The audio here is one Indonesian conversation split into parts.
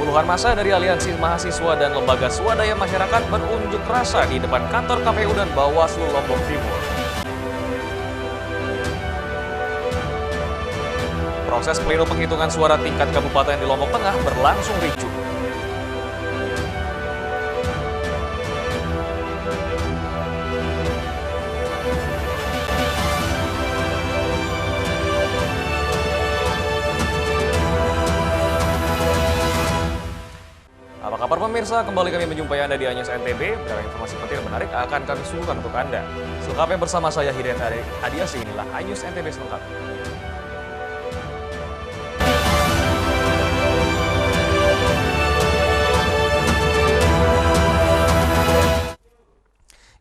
Puluhan massa dari Aliansi Mahasiswa dan Lembaga Swadaya Masyarakat berunjuk rasa di depan kantor KPU dan Bawaslu Lombok Timur. Proses pleno penghitungan suara tingkat kabupaten di Lombok Tengah berlangsung ricuh. Apa kabar pemirsa? Kembali kami menjumpai Anda di Anyus NTB. Beragam informasi penting dan menarik akan kami suguhkan untuk Anda. Selengkapnya bersama saya Hidayat Adiasi, inilah Anyus NTB selengkapnya.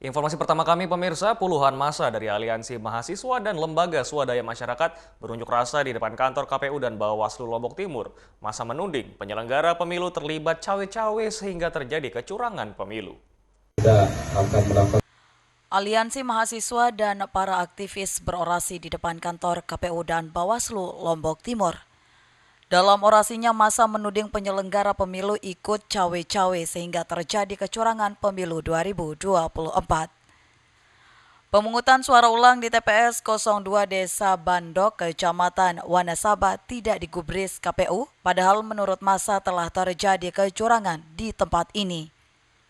Informasi pertama kami pemirsa, puluhan massa dari Aliansi Mahasiswa dan Lembaga Swadaya Masyarakat berunjuk rasa di depan kantor KPU dan Bawaslu Lombok Timur. Massa menuding penyelenggara pemilu terlibat cawe-cawe sehingga terjadi kecurangan pemilu. Aliansi Mahasiswa dan para aktivis berorasi di depan kantor KPU dan Bawaslu Lombok Timur. Dalam orasinya, massa menuding penyelenggara pemilu ikut cawe-cawe sehingga terjadi kecurangan pemilu 2024. Pemungutan suara ulang di TPS 02 Desa Bandok, Kecamatan Wanasaba tidak digubris KPU, padahal menurut massa telah terjadi kecurangan di tempat ini.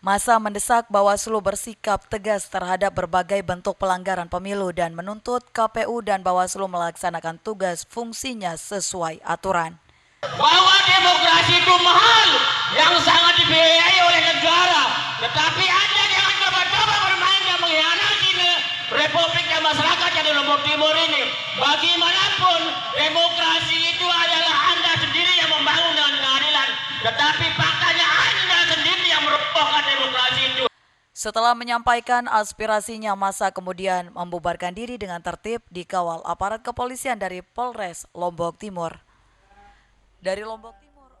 Massa mendesak Bawaslu bersikap tegas terhadap berbagai bentuk pelanggaran pemilu dan menuntut KPU dan Bawaslu melaksanakan tugas fungsinya sesuai aturan. Bahwa demokrasi itu mahal, yang sangat dibiayai oleh negara. Tetapi Anda jangan coba-coba bermain dan mengkhianati Republik dan masyarakat yang di Lombok Timur ini. Bagaimanapun, demokrasi itu adalah Anda sendiri yang membangun dengan keadilan. Tetapi faktanya Anda sendiri yang merobohkan demokrasi itu. Setelah menyampaikan aspirasinya, massa kemudian membubarkan diri dengan tertib dikawal aparat kepolisian dari Polres Lombok Timur. Dari Lombok Timur.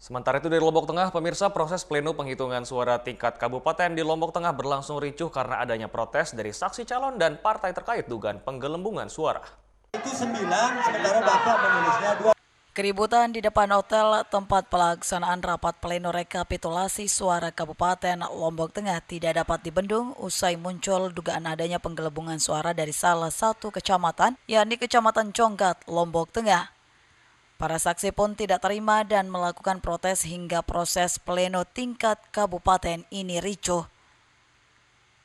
Sementara itu dari Lombok Tengah, pemirsa, proses pleno penghitungan suara tingkat kabupaten di Lombok Tengah berlangsung ricuh karena adanya protes dari saksi calon dan partai terkait dugaan penggelembungan suara. Itu 9, sementara Bapak menulisnya 2. Keributan di depan hotel tempat pelaksanaan rapat pleno rekapitulasi suara Kabupaten Lombok Tengah tidak dapat dibendung usai muncul dugaan adanya penggelembungan suara dari salah satu kecamatan, yakni Kecamatan Conggat, Lombok Tengah. Para saksi pun tidak terima dan melakukan protes hingga proses pleno tingkat kabupaten ini ricuh.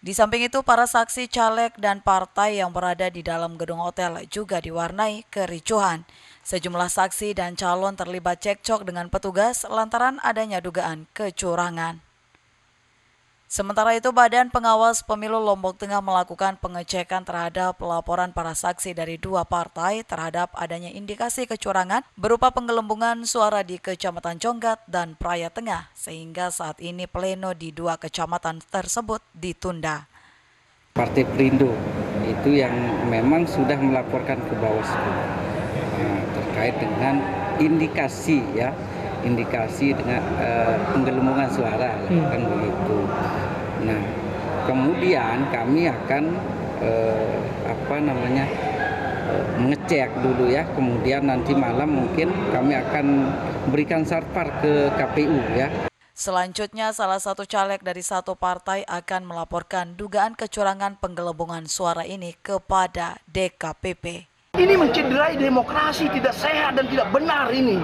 Di samping itu, para saksi caleg dan partai yang berada di dalam gedung hotel juga diwarnai kericuhan. Sejumlah saksi dan calon terlibat cekcok dengan petugas lantaran adanya dugaan kecurangan. Sementara itu, Badan Pengawas Pemilu Lombok Tengah melakukan pengecekan terhadap laporan para saksi dari dua partai terhadap adanya indikasi kecurangan berupa penggelembungan suara di Kecamatan Conggat dan Praia Tengah, sehingga saat ini pleno di dua kecamatan tersebut ditunda. Partai Perindo itu yang memang sudah melaporkan ke Bawaslu terkait dengan indikasi dengan penggelembungan suara, kan begitu. Nah, kemudian kami akan mengecek dulu ya. Kemudian nanti malam mungkin kami akan berikan sarpar ke KPU ya. Selanjutnya, salah satu caleg dari satu partai akan melaporkan dugaan kecurangan penggelembungan suara ini kepada DKPP. Ini mencederai demokrasi, tidak sehat dan tidak benar ini.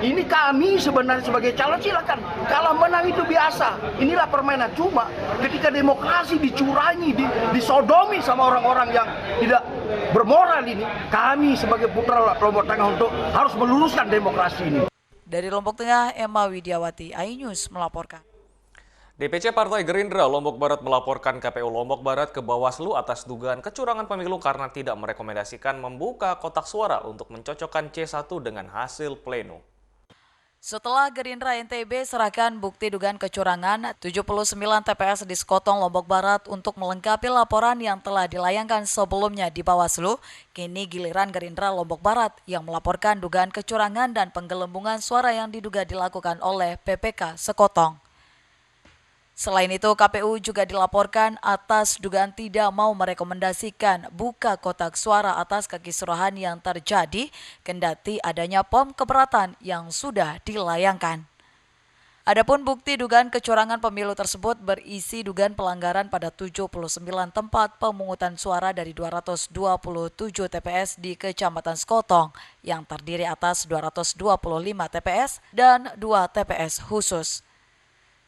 Ini kami sebenarnya sebagai calon silakan. Kalau menang itu biasa. Inilah permainan. Cuma ketika demokrasi dicurangi, disodomi sama orang-orang yang tidak bermoral ini, kami sebagai putra Lombok Tengah untuk harus meluruskan demokrasi ini. Dari Lombok Tengah, Emma Widiawati, iNews melaporkan. DPC Partai Gerindra Lombok Barat melaporkan KPU Lombok Barat ke Bawaslu atas dugaan kecurangan pemilu karena tidak merekomendasikan membuka kotak suara untuk mencocokkan C1 dengan hasil pleno. Setelah Gerindra NTB serahkan bukti dugaan kecurangan 79 TPS di Sekotong, Lombok Barat untuk melengkapi laporan yang telah dilayangkan sebelumnya di Bawaslu, kini giliran Gerindra Lombok Barat yang melaporkan dugaan kecurangan dan penggelembungan suara yang diduga dilakukan oleh PPK Sekotong. Selain itu, KPU juga dilaporkan atas dugaan tidak mau merekomendasikan buka kotak suara atas kekisruhan yang terjadi kendati adanya POM keberatan yang sudah dilayangkan. Adapun bukti dugaan kecurangan pemilu tersebut berisi dugaan pelanggaran pada 79 tempat pemungutan suara dari 227 TPS di Kecamatan Sekotong yang terdiri atas 225 TPS dan 2 TPS khusus.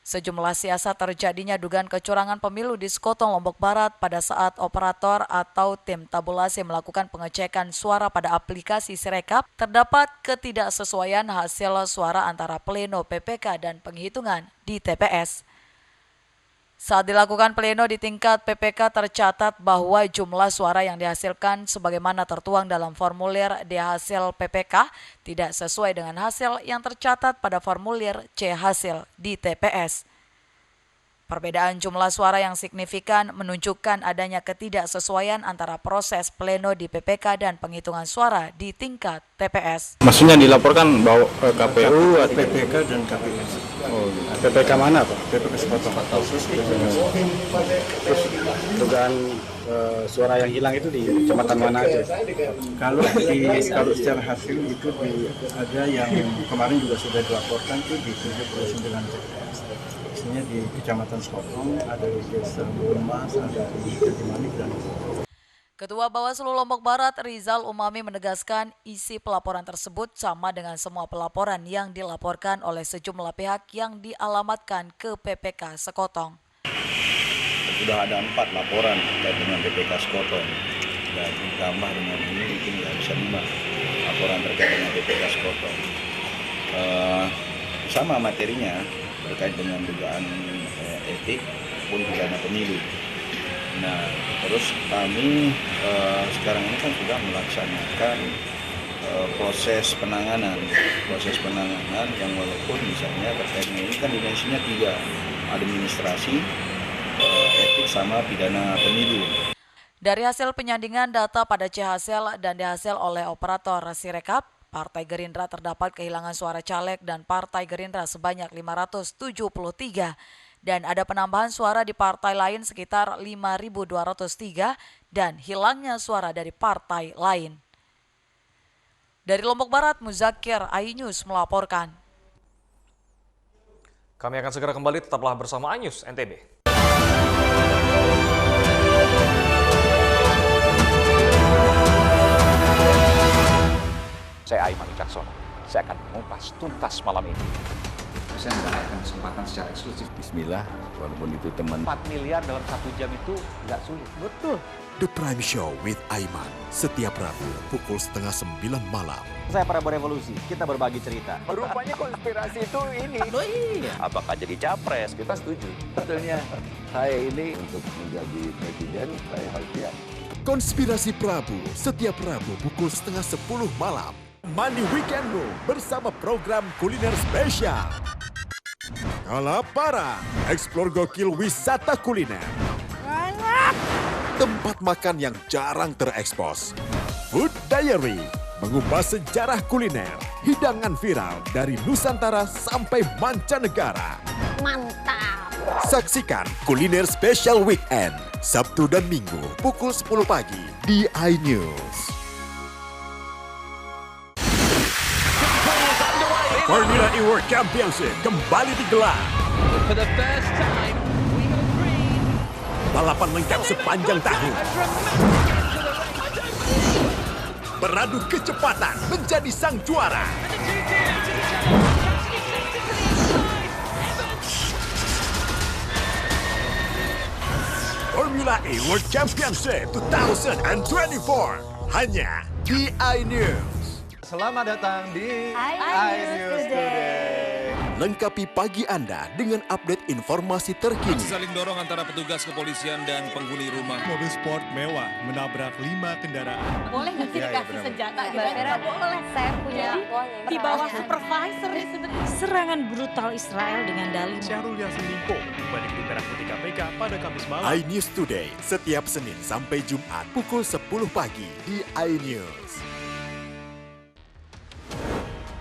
Sejumlah siasat terjadinya dugaan kecurangan pemilu di Sekotong, Lombok Barat pada saat operator atau tim tabulasi melakukan pengecekan suara pada aplikasi Sirekap, terdapat ketidaksesuaian hasil suara antara pleno PPK dan penghitungan di TPS. Saat dilakukan pleno di tingkat PPK tercatat bahwa jumlah suara yang dihasilkan sebagaimana tertuang dalam formulir D hasil PPK tidak sesuai dengan hasil yang tercatat pada formulir C hasil di TPS. Perbedaan jumlah suara yang signifikan menunjukkan adanya ketidaksesuaian antara proses pleno di PPK dan penghitungan suara di tingkat TPS. Maksudnya dilaporkan bahwa KPU atau PPK dan KPS. oh, PPK mana Pak? PPK Sekotong. Terus dugaan suara yang hilang itu di kecamatan mana aja? Kalau secara hasil itu ada yang kemarin juga sudah dilaporkan itu di 79 TPS. Misalnya di Kecamatan Sekotong, ada di Desa Burmas, ada di Jatimanik dan Ketua Bawaslu Lombok Barat Rizal Umami menegaskan isi pelaporan tersebut sama dengan semua pelaporan yang dilaporkan oleh sejumlah pihak yang dialamatkan ke PPK Sekotong. Sudah ada 4 laporan terkait dengan PPK Sekotong dan ditambah dengan ini mungkin nggak bisa 5 laporan terkait dengan PPK Sekotong. Sama materinya terkait dengan dugaan etik pun pidana pemilu. Nah, terus kami sekarang ini kan sudah melaksanakan proses penanganan yang walaupun misalnya terkait ini kan dimensinya 3, administrasi, etik sama pidana pemilu. Dari hasil penyandingan data pada C hasil dan dihasil oleh operator Sirekap, Partai Gerindra terdapat kehilangan suara caleg dan Partai Gerindra sebanyak 573 dan ada penambahan suara di partai lain sekitar 5.203 dan hilangnya suara dari partai lain. Dari Lombok Barat, Muzakir, iNews melaporkan. Kami akan segera kembali, tetaplah bersama iNews NTB. Saya Aiman Wicaksono. Saya akan mengupas tuntas malam ini. Saya mendapatkan kesempatan secara eksklusif. Bismillah, walaupun itu teman. 4 miliar dalam 1 jam itu nggak sulit. Betul. The Prime Show with Aiman, setiap Rabu pukul 8:30 malam. Saya para berevolusi, kita berbagi cerita. Rupanya konspirasi itu ini. Oh iya. Apakah jadi capres? Kita setuju. Sebetulnya saya ini untuk menjadi presiden, saya harus siap. Konspirasi Prabu, setiap Rabu pukul 9:30 malam. Money Weekendmu bersama program kuliner spesial. Kalapara, eksplor gokil wisata kuliner. Tempat makan yang jarang terekspos. Food Diary, mengupas sejarah kuliner, hidangan viral dari Nusantara sampai mancanegara. Mantap! Saksikan Kuliner Spesial Weekend, Sabtu dan Minggu pukul 10 pagi di iNews. Formula E World Championship kembali digelar. Balapan lengkap sepanjang tahun. Beradu kecepatan menjadi sang juara. Formula E World Championship 2024 hanya di iNews. Selamat datang di iNews Today. Lengkapi pagi Anda dengan update informasi terkini. Saling dorong antara petugas kepolisian dan penghuni rumah. Mobil sport mewah menabrak 5 kendaraan. Boleh nggak sih dikasih senjata gitu? Nggak boleh. Saya punya di bawah supervisor. Serangan brutal Israel dengan dalih. Syahrul Yassin Limpo balik di Merah Putih KPK pada Kamis malam. iNews Today setiap Senin sampai Jumat pukul 10 pagi di iNews.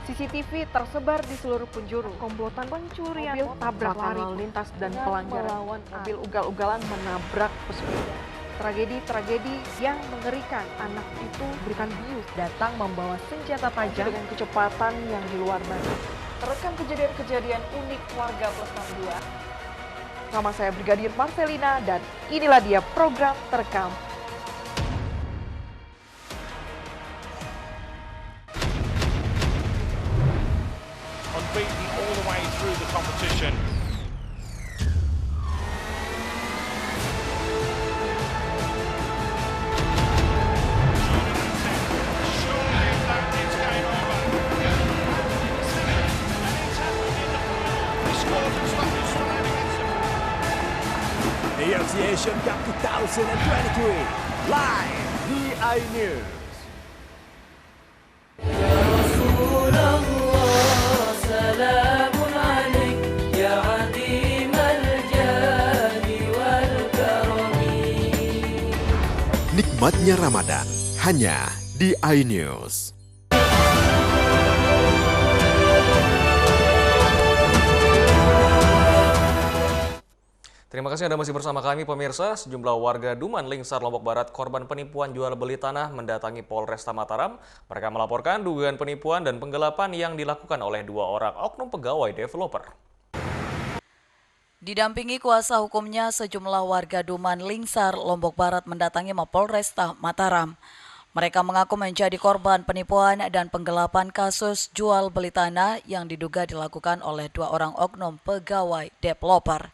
CCTV tersebar di seluruh penjuru. Komplotan pencurian mobil, tabrak lari lintas dan pelanggaran melawan mobil ugal-ugalan menabrak pesepeda. Tragedi-tragedi yang mengerikan. Anak itu berikan bius datang membawa senjata tajam dengan kecepatan yang di luar batas. Terekam kejadian-kejadian unik warga plus 62. Nama saya Brigadir Marcelina dan inilah dia program Terekam. Unbeaten all the way through the competition. AFC Asian Cup 2023 live di iNews. Nikmatnya Ramadan hanya di iNews. Terima kasih Anda masih bersama kami pemirsa. Sejumlah warga Duman, Lingsar, Lombok Barat korban penipuan jual beli tanah mendatangi Polresta Mataram. Mereka melaporkan dugaan penipuan dan penggelapan yang dilakukan oleh 2 orang oknum pegawai developer. Didampingi kuasa hukumnya, sejumlah warga Duman, Lingsar, Lombok Barat mendatangi Mapolresta Mataram. Mereka mengaku menjadi korban penipuan dan penggelapan kasus jual beli tanah yang diduga dilakukan oleh 2 orang oknum pegawai developer.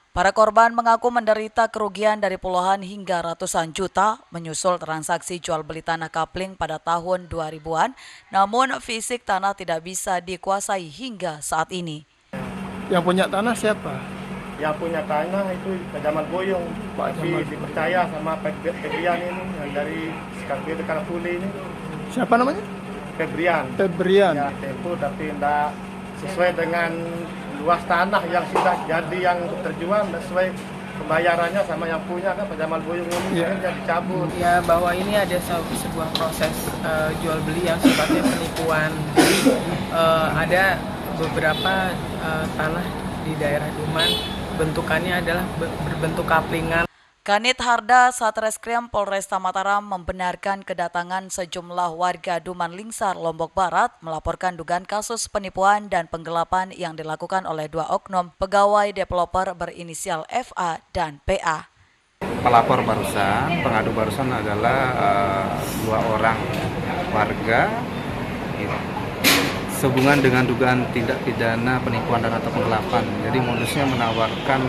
Para korban mengaku menderita kerugian dari puluhan hingga ratusan juta menyusul transaksi jual beli tanah kapling pada tahun 2000-an, namun fisik tanah tidak bisa dikuasai hingga saat ini. Yang punya tanah siapa? Yang punya tanah itu Pak Boyong, masih dipercaya sama Febrian ini yang dari Skarbir Karapuli ini. Siapa namanya? Febrian. Ya, itu tapi tidak sesuai dengan luas tanah yang sudah jadi yang terjual, sesuai pembayarannya sama yang punya kan Pak Jamal Boyong ini akhirnya dicabut. Ya, bahwa ini ada sebuah proses jual beli yang sifatnya penipuan. Ada beberapa tanah di daerah Duman bentukannya adalah berbentuk kaplingan. Kanit Harda Satreskrim Polresta Mataram membenarkan kedatangan sejumlah warga Duman, Lingsar, Lombok Barat melaporkan dugaan kasus penipuan dan penggelapan yang dilakukan oleh 2 oknum pegawai developer berinisial FA dan PA. Pelapor barusan, pengadu barusan adalah 2 orang warga sehubungan dengan dugaan tindak pidana penipuan dan atau penggelapan. Jadi modusnya menawarkan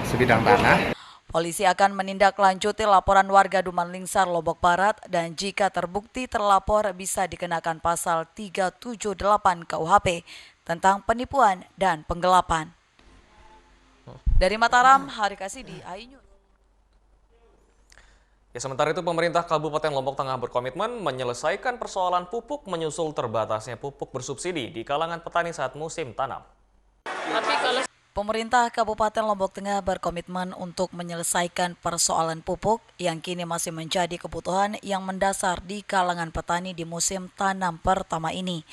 sebidang tanah. Polisi akan menindaklanjuti laporan warga Duman, Lingsar, Lombok Barat dan jika terbukti terlapor bisa dikenakan pasal 378 KUHP tentang penipuan dan penggelapan. Dari Mataram, Hari Kasih di iNews. Ya, sementara itu pemerintah Kabupaten Lombok Tengah berkomitmen menyelesaikan persoalan pupuk menyusul terbatasnya pupuk bersubsidi di kalangan petani saat musim tanam. Pemerintah Kabupaten Lombok Tengah berkomitmen untuk menyelesaikan persoalan pupuk yang kini masih menjadi kebutuhan yang mendasar di kalangan petani di musim tanam pertama ini.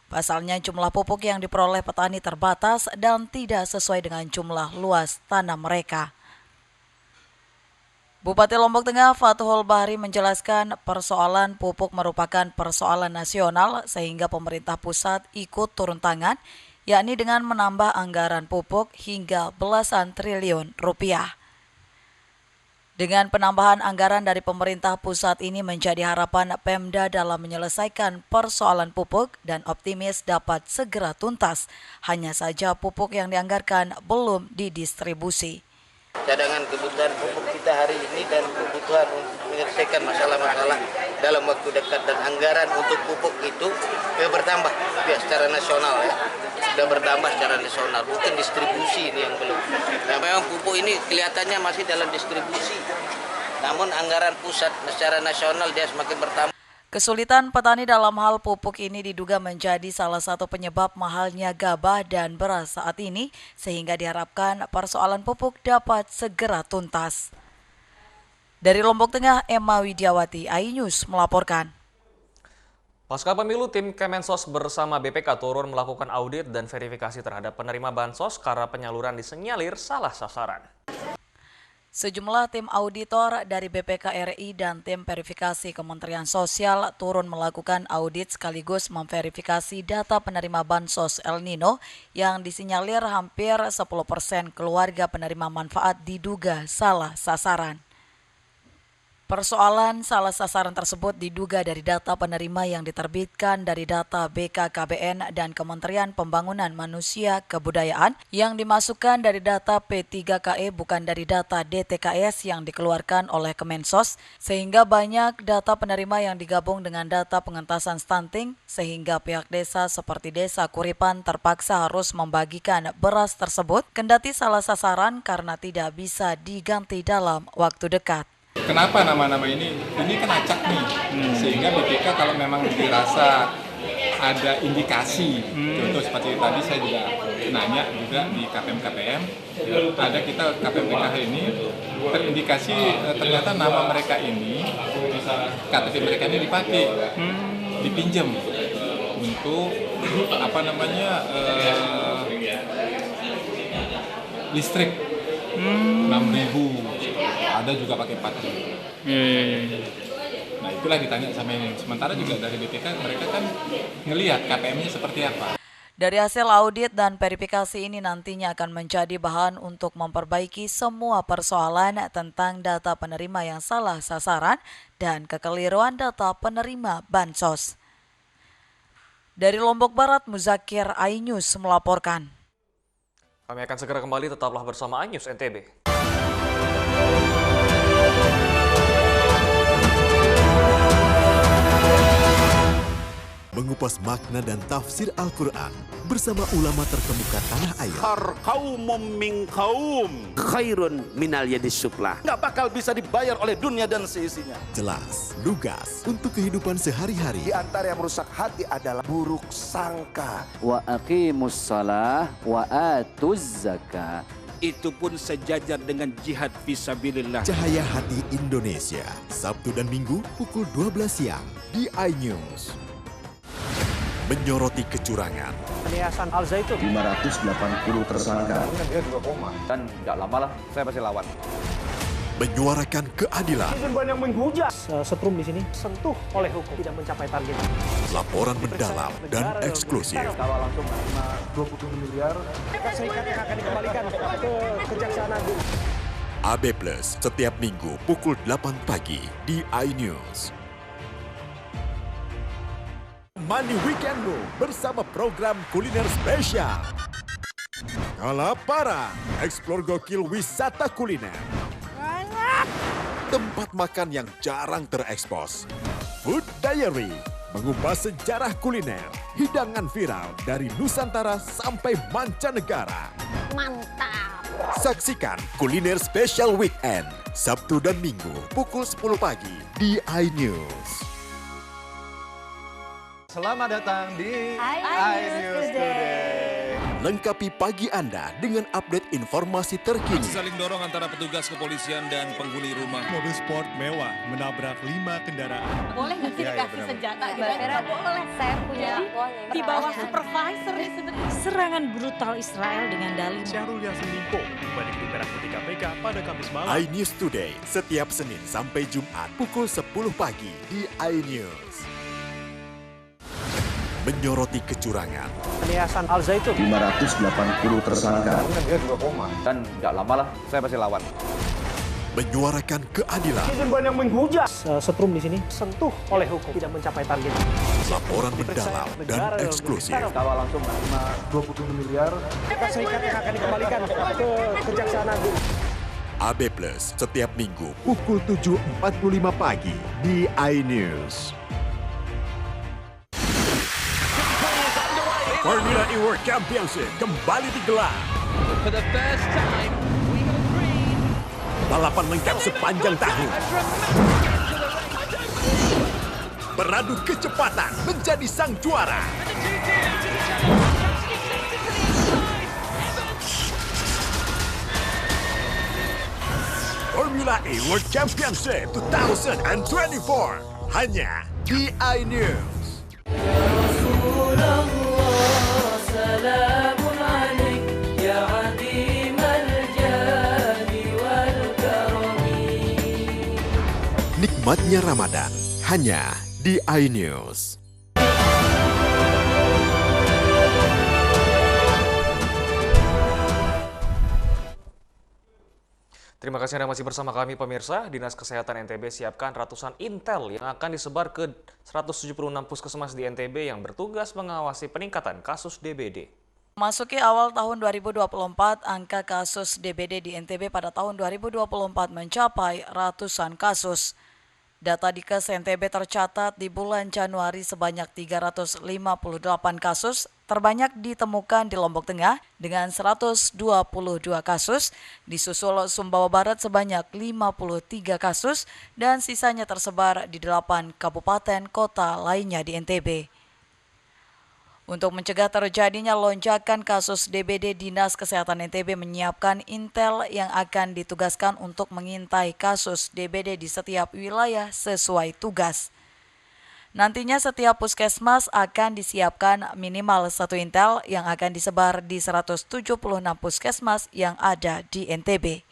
Pasalnya jumlah pupuk yang diperoleh petani terbatas dan tidak sesuai dengan jumlah luas tanam mereka. Bupati Lombok Tengah Fathul Bahri menjelaskan persoalan pupuk merupakan persoalan nasional sehingga pemerintah pusat ikut turun tangan, yakni dengan menambah anggaran pupuk hingga belasan triliun rupiah. Dengan penambahan anggaran dari pemerintah pusat ini menjadi harapan Pemda dalam menyelesaikan persoalan pupuk dan optimis dapat segera tuntas. Hanya saja pupuk yang dianggarkan belum didistribusi. Cadangan kebutuhan pupuk kita hari ini dan kebutuhan untuk menyelesaikan masalah-masalah dalam waktu dekat dan anggaran untuk pupuk itu bertambah secara nasional ya. Sudah bertambah secara nasional, mungkin distribusi ini yang belum. Nah, memang pupuk ini kelihatannya masih dalam distribusi, namun anggaran pusat secara nasional dia semakin bertambah. Kesulitan petani dalam hal pupuk ini diduga menjadi salah satu penyebab mahalnya gabah dan beras saat ini, sehingga diharapkan persoalan pupuk dapat segera tuntas. Dari Lombok Tengah, Emma Widiawati, iNews melaporkan. Pasca pemilu, tim Kemensos bersama BPK turun melakukan audit dan verifikasi terhadap penerima bansos karena penyaluran disenyalir salah sasaran. Sejumlah tim auditor dari BPK RI dan tim verifikasi Kementerian Sosial turun melakukan audit sekaligus memverifikasi data penerima bansos El Nino yang disinyalir hampir 10% keluarga penerima manfaat diduga salah sasaran. Persoalan salah sasaran tersebut diduga dari data penerima yang diterbitkan dari data BKKBN dan Kementerian Pembangunan Manusia Kebudayaan yang dimasukkan dari data P3KE bukan dari data DTKS yang dikeluarkan oleh Kemensos, sehingga banyak data penerima yang digabung dengan data pengentasan stunting sehingga pihak desa seperti Desa Kuripan terpaksa harus membagikan beras tersebut kendati salah sasaran karena tidak bisa diganti dalam waktu dekat. Kenapa nama-nama ini kan acak nih, sehingga BPK kalau memang dirasa ada indikasi, contoh seperti tadi saya juga nanya juga di KPM, ada kita KPPKH ini terindikasi ternyata nama mereka ini, KTP mereka ini dipakai, dipinjam untuk listrik 6.000. Ada juga pakai 4.000. Nah itulah ditanya sama ini. Sementara juga dari BPK mereka kan ngelihat KPM-nya seperti apa. Dari hasil audit dan verifikasi ini nantinya akan menjadi bahan untuk memperbaiki semua persoalan tentang data penerima yang salah sasaran dan kekeliruan data penerima bansos. Dari Lombok Barat, Muzakir, iNews melaporkan. Kami akan segera kembali, tetaplah bersama iNews NTB. Mengupas makna dan tafsir Al-Quran bersama ulama terkemuka tanah air. Kaumum min kaum khairun minal yadis suflah. Nggak bakal bisa dibayar oleh dunia dan seisinya. Jelas, lugas untuk kehidupan sehari-hari. Di antara yang merusak hati adalah buruk sangka. Wa aqimus shalah wa atuz zakah. Itu pun sejajar dengan jihad fisabilillah. Cahaya Hati Indonesia, Sabtu dan Minggu pukul 12 siang di iNews. Menyoroti kecurangan. Yayasan Al Zaitun 580 tersangka. Dia 2 koma. Dan tidak lama lah saya pasti lawan. Menyuarakan keadilan. Netizen banyak menghujat. Setrum di sini sentuh oleh hukum tidak mencapai target. Laporan mendalam dan eksklusif. Kalau langsung 27 miliar. Serikat yang akan dikembalikan ke Kejaksaan Agung. AB Plus setiap Minggu pukul 8 pagi di iNews. Mandi Weekendmu bersama program kuliner spesial. Kalaparan, eksplor gokil wisata kuliner. Tempat makan yang jarang terekspos. Food Diary, mengupas sejarah kuliner, hidangan viral dari Nusantara sampai mancanegara. Mantap! Saksikan Kuliner Special Weekend, Sabtu dan Minggu pukul 10 pagi di iNews. Selamat datang di iNews Today. Lengkapi pagi Anda dengan update informasi terkini. Saling dorong antara petugas kepolisian dan penghuni rumah. Mobil sport mewah menabrak 5 kendaraan. Boleh nggak sih dikasih senjata? Nggak boleh. Saya punya di bawah supervisor ya sebenarnya. Serangan brutal Israel dengan dalih. Syahrul Yassin Limpo kembali ke Merah Putih KPK pada Kamis malam. iNews Today setiap Senin sampai Jumat pukul 10 pagi di iNews. Menyoroti kecurangan. Yayasan Al Zaitun 580 tersangka. Dia 2 koma. Dan tidak lama lah saya pasti lawan. Menyuarakan keadilan. Netizen banyak menghujat. Setrum di sini sentuh oleh hukum tidak mencapai target. Laporan mendalam dan eksklusif. Kalau langsung 27 miliar. Serikat yang akan dikembalikan ke Kejaksaan Agung. AB Plus setiap Minggu pukul 7.45 pagi di iNews. Formula E World Championship kembali digelar. For the first time, we have agreed. Balapan lengkap sepanjang tahun. Beradu kecepatan menjadi sang juara. Formula E World Championship 2024 hanya di iNews. Nikmatnya Ramadan hanya di iNews. Terima kasih Anda masih bersama kami pemirsa. Dinas Kesehatan NTB siapkan ratusan intel yang akan disebar ke 176 puskesmas di NTB yang bertugas mengawasi peningkatan kasus DBD. Masuki awal tahun 2024, angka kasus DBD di NTB pada tahun 2024 mencapai ratusan kasus. Data Dikes NTB tercatat di bulan Januari sebanyak 358 kasus, terbanyak ditemukan di Lombok Tengah dengan 122 kasus, disusul Sumbawa Barat sebanyak 53 kasus, dan sisanya tersebar di 8 kabupaten kota lainnya di NTB. Untuk mencegah terjadinya lonjakan kasus DBD, Dinas Kesehatan NTB menyiapkan intel yang akan ditugaskan untuk mengintai kasus DBD di setiap wilayah sesuai tugas. Nantinya setiap puskesmas akan disiapkan minimal 1 intel yang akan disebar di 176 puskesmas yang ada di NTB.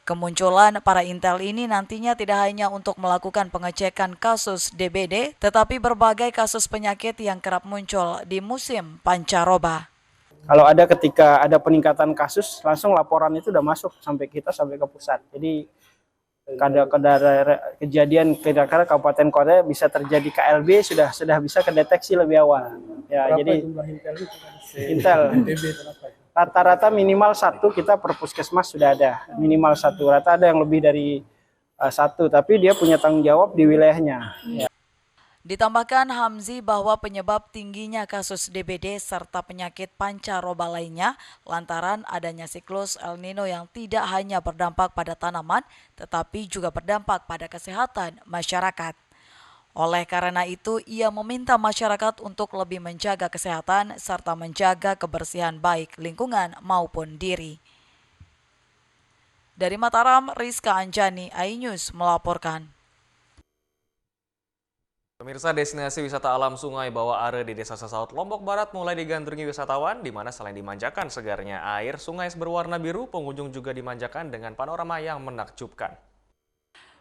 Kemunculan para intel ini nantinya tidak hanya untuk melakukan pengecekan kasus DBD, tetapi berbagai kasus penyakit yang kerap muncul di musim pancaroba. Kalau ada ketika ada peningkatan kasus, langsung laporan itu udah masuk sampai kita sampai ke pusat. Jadi kejadian kira-kira kabupaten kota bisa terjadi KLB sudah bisa kedeteksi lebih awal. Ya, berapa jadi jumlah intel rata-rata minimal 1 kita per puskesmas sudah ada, minimal 1. Rata ada yang lebih dari 1, tapi dia punya tanggung jawab di wilayahnya. Ya. Ditambahkan Hamzi bahwa penyebab tingginya kasus DBD serta penyakit pancaroba lainnya lantaran adanya siklus El Nino yang tidak hanya berdampak pada tanaman, tetapi juga berdampak pada kesehatan masyarakat. Oleh karena itu, ia meminta masyarakat untuk lebih menjaga kesehatan serta menjaga kebersihan baik lingkungan maupun diri. Dari Mataram, Rizka Anjani, iNews melaporkan. Pemirsa, destinasi wisata alam Sungai Bawah Are di Desa Sesaut, Lombok Barat mulai digandrungi wisatawan, di mana selain dimanjakan segarnya air sungai berwarna biru, pengunjung juga dimanjakan dengan panorama yang menakjubkan.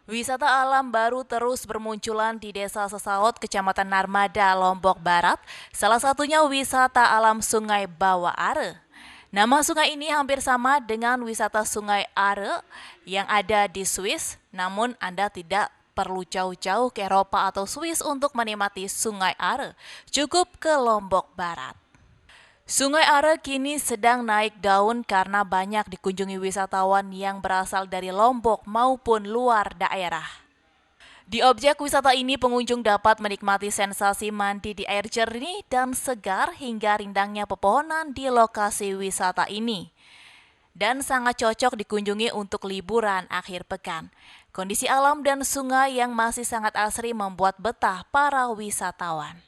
Wisata alam baru terus bermunculan di Desa Sesaut, Kecamatan Narmada, Lombok Barat. Salah satunya wisata alam Sungai Bawah Are. Nama sungai ini hampir sama dengan wisata Sungai Are yang ada di Swiss, namun Anda tidak perlu jauh-jauh ke Eropa atau Swiss untuk menikmati Sungai Are. Cukup ke Lombok Barat. Sungai Are kini sedang naik daun karena banyak dikunjungi wisatawan yang berasal dari Lombok maupun luar daerah. Di objek wisata ini pengunjung dapat menikmati sensasi mandi di air jernih dan segar hingga rindangnya pepohonan di lokasi wisata ini. Dan sangat cocok dikunjungi untuk liburan akhir pekan. Kondisi alam dan sungai yang masih sangat asri membuat betah para wisatawan.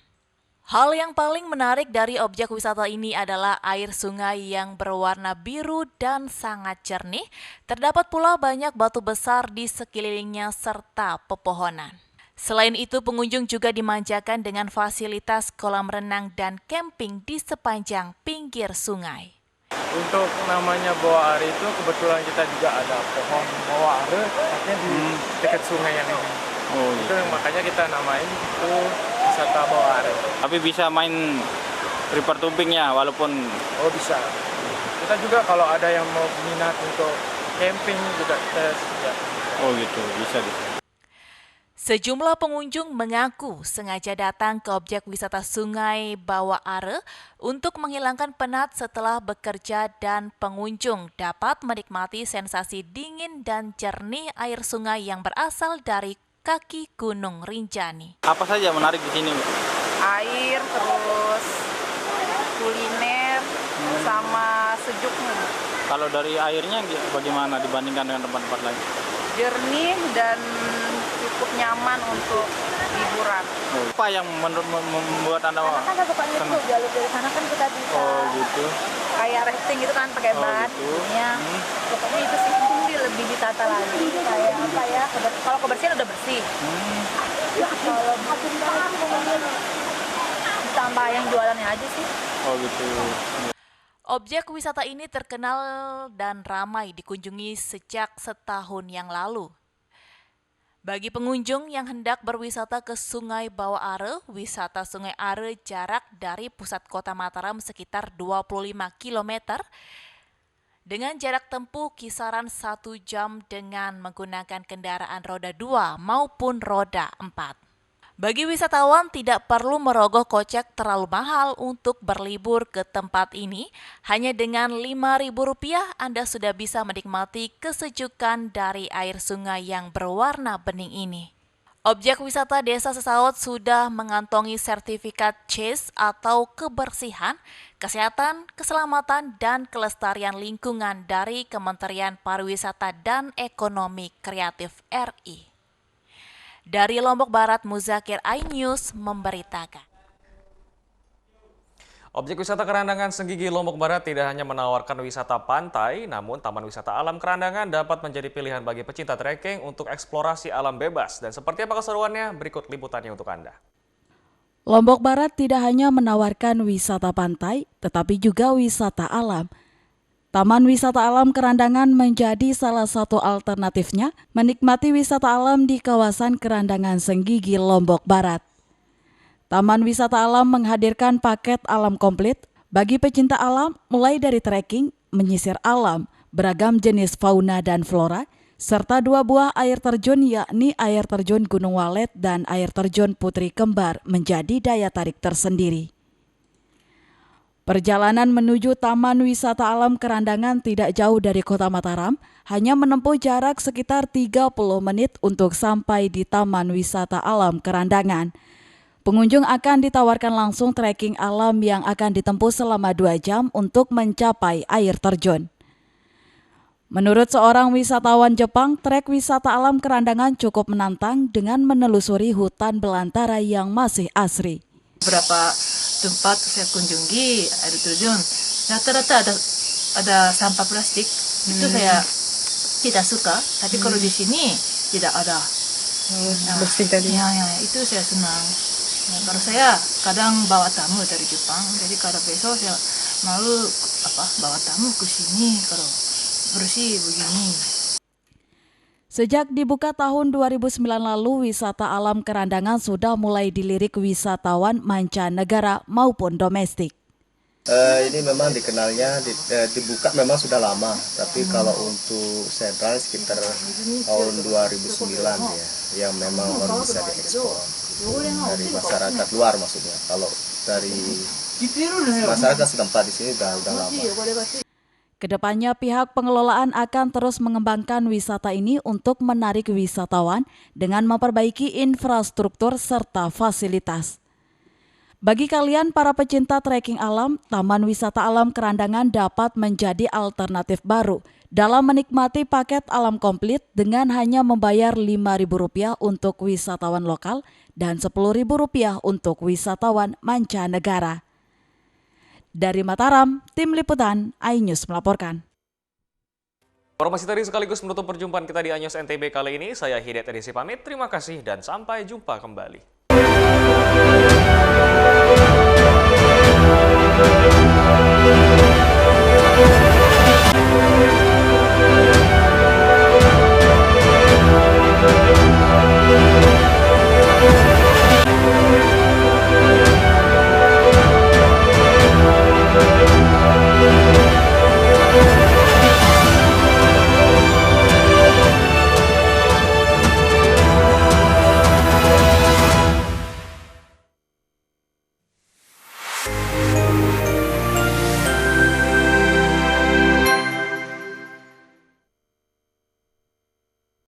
Hal yang paling menarik dari objek wisata ini adalah air sungai yang berwarna biru dan sangat jernih. Terdapat pula banyak batu besar di sekelilingnya serta pepohonan. Selain itu, pengunjung juga dimanjakan dengan fasilitas kolam renang dan camping di sepanjang pinggir sungai. Untuk namanya Bawah Are itu kebetulan kita juga ada pohon Bawah Are, artinya di dekat sungai yang ini. Oh, itu makanya kita namain itu wisata Bawah Are. Tapi bisa main river tubingnya walaupun... Oh bisa. Kita juga kalau ada yang mau minat untuk camping juga kita sediakan. Oh gitu, bisa. Sejumlah pengunjung mengaku sengaja datang ke objek wisata Sungai Bawah Are untuk menghilangkan penat setelah bekerja dan pengunjung dapat menikmati sensasi dingin dan jernih air sungai yang berasal dari kaki Gunung Rinjani. Apa saja menarik di sini? Air, terus kuliner, sama sejuknya. Kalau dari airnya bagaimana dibandingkan dengan tempat-tempat lain? Jernih dan cukup nyaman untuk liburan. Apa yang membuat Anda kan ada suka itu jalur dari sana kan kita bisa. Oh gitu. Kayak rafting gitu kan pakai ban. Gitu. Ya. Pokoknya itu sih mungkin lebih ditata lagi. Kayak apa ya? Kalau kebersihan udah bersih. Kalau nambah yang jualannya aja sih. Oh gitu. Objek wisata ini terkenal dan ramai dikunjungi sejak setahun yang lalu. Bagi pengunjung yang hendak berwisata ke Sungai Bawah Are, wisata Sungai Are jarak dari pusat kota Mataram sekitar 25 km dengan jarak tempuh kisaran 1 jam dengan menggunakan kendaraan roda 2 maupun roda 4. Bagi wisatawan tidak perlu merogoh kocek terlalu mahal untuk berlibur ke tempat ini. Hanya dengan Rp5.000 Anda sudah bisa menikmati kesejukan dari air sungai yang berwarna bening ini. Objek wisata Desa Sesaut sudah mengantongi sertifikat CES atau kebersihan, kesehatan, keselamatan, dan kelestarian lingkungan dari Kementerian Pariwisata dan Ekonomi Kreatif RI. Dari Lombok Barat, Muzakir, iNews memberitakan. Objek wisata Kerandangan Senggigi Lombok Barat tidak hanya menawarkan wisata pantai, namun Taman Wisata Alam Kerandangan dapat menjadi pilihan bagi pecinta trekking untuk eksplorasi alam bebas. Dan seperti apa keseruannya? Berikut liputannya untuk Anda. Lombok Barat tidak hanya menawarkan wisata pantai, tetapi juga wisata alam. Taman Wisata Alam Kerandangan menjadi salah satu alternatifnya menikmati wisata alam di kawasan Kerandangan Senggigi, Lombok Barat. Taman Wisata Alam menghadirkan paket alam komplit bagi pecinta alam mulai dari trekking, menyisir alam, beragam jenis fauna dan flora, serta 2 buah air terjun yakni air terjun Gunung Walet dan air terjun Putri Kembar menjadi daya tarik tersendiri. Perjalanan menuju Taman Wisata Alam Kerandangan tidak jauh dari Kota Mataram, hanya menempuh jarak sekitar 30 menit untuk sampai di Taman Wisata Alam Kerandangan. Pengunjung akan ditawarkan langsung trekking alam yang akan ditempuh selama 2 jam untuk mencapai air terjun. Menurut seorang wisatawan Jepang, trek wisata alam Kerandangan cukup menantang dengan menelusuri hutan belantara yang masih asri. Beberapa tempat saya kunjungi air terjun, rata-rata ada sampah plastik. Itu saya tidak suka. Tapi kalau di sini tidak ada. Bersih tadi. Ya, itu saya senang. Nah, kalau saya kadang bawa tamu dari Jepang, jadi kalau besok saya malu bawa tamu ke sini kalau bersih begini. Sejak dibuka tahun 2009 lalu, wisata alam Kerandangan sudah mulai dilirik wisatawan mancanegara maupun domestik. Ini memang dikenalnya dibuka memang sudah lama, tapi kalau untuk sentral sekitar tahun 2009 ya, yang memang baru bisa diekspor dari masyarakat luar maksudnya. Kalau dari masyarakat setempat di sini sudah lama. Kedepannya pihak pengelolaan akan terus mengembangkan wisata ini untuk menarik wisatawan dengan memperbaiki infrastruktur serta fasilitas. Bagi kalian para pecinta trekking alam, Taman Wisata Alam Kerandangan dapat menjadi alternatif baru dalam menikmati paket alam komplit dengan hanya membayar Rp5.000 untuk wisatawan lokal dan Rp10.000 untuk wisatawan mancanegara. Dari Mataram, Tim Liputan iNews melaporkan. Informasi tadi sekaligus menutup perjumpaan kita di iNews NTB kali ini. Saya Hidayat Edisi pamit, terima kasih dan sampai jumpa kembali.